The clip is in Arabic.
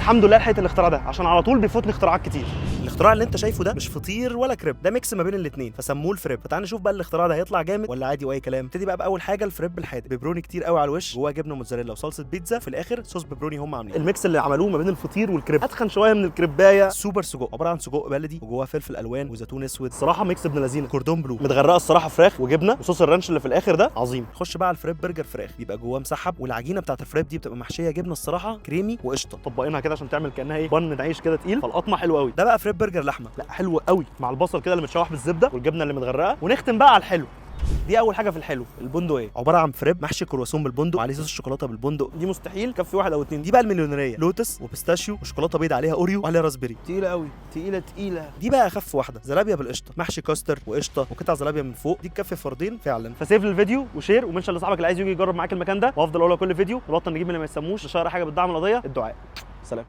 الحمد لله لحقت الاختراع ده عشان على طول بيفوتني اختراعات كتير. الاختراع اللي انت شايفه ده مش فطير ولا كريب، ده ميكس ما بين الاثنين فسموه الفريب. فتعال نشوف بقى الاختراع ده هيطلع جامد ولا عادي واي كلام. ابتدي بقى باول حاجه الفريب الحادق، بيبروني كتير قوي على الوش، جواه جبنه موتزاريلا وصلصه بيتزا، في الاخر صوص بيبروني هم عاملين. الميكس اللي عملوه ما بين الفطير والكريب اتخن شويه من الكريبايه. سوبر سجق، عباره عن سجق بلدي وجواه فلفل الوان وزيتون اسود، صراحه ميكس ابن لذينه. كوردون بلو متغرقه الصراحه فراخ وجبنه، وصوص الرانش اللي في الاخر ده عظيم. خش بقى على الفريب برجر فراخ، بيبقى جواه مسحب، والعجينه بتاعت الفريب دي بتبقى محشيه جبنه الصراحه كريمي وقشطه، طبقينها كده عشان تعمل كانها ايه بن عيش كده تقيل، فالقطمه حلوه قوي. ده بقى فريب برجر لحمه، لا حلو قوي مع البصل كده اللي متشوح بالزبده والجبنه اللي متغرقه. ونختم بقى على الحلو. دي اول حاجه في الحلو، البندقيه، عباره عن فريب محشي كرواسون بالبندق وعليه صوص الشوكولاته بالبندق، دي مستحيل كفي واحد او اتنين. دي بقى المليونيريه، لوتس وبيستاشيو وشوكولاته بيض عليها اوريو وعليها راسبيري، تقيله قوي، تقيله. دي بقى اخف واحده، زلابيا بالقشطه، محشي كاستر وقشطه وقطع زلابيا من فوق، دي تكفي فردين فعلا. فسيف الفيديو وشير ومنشن لصاحبك اللي عايز يجي يجرب معاك المكان ده، وافضل اقول كل فيديو نبطل نجيب من اللي ما يسموش، نشير حاجه بتدعم القضيه. الدعاء. سلام.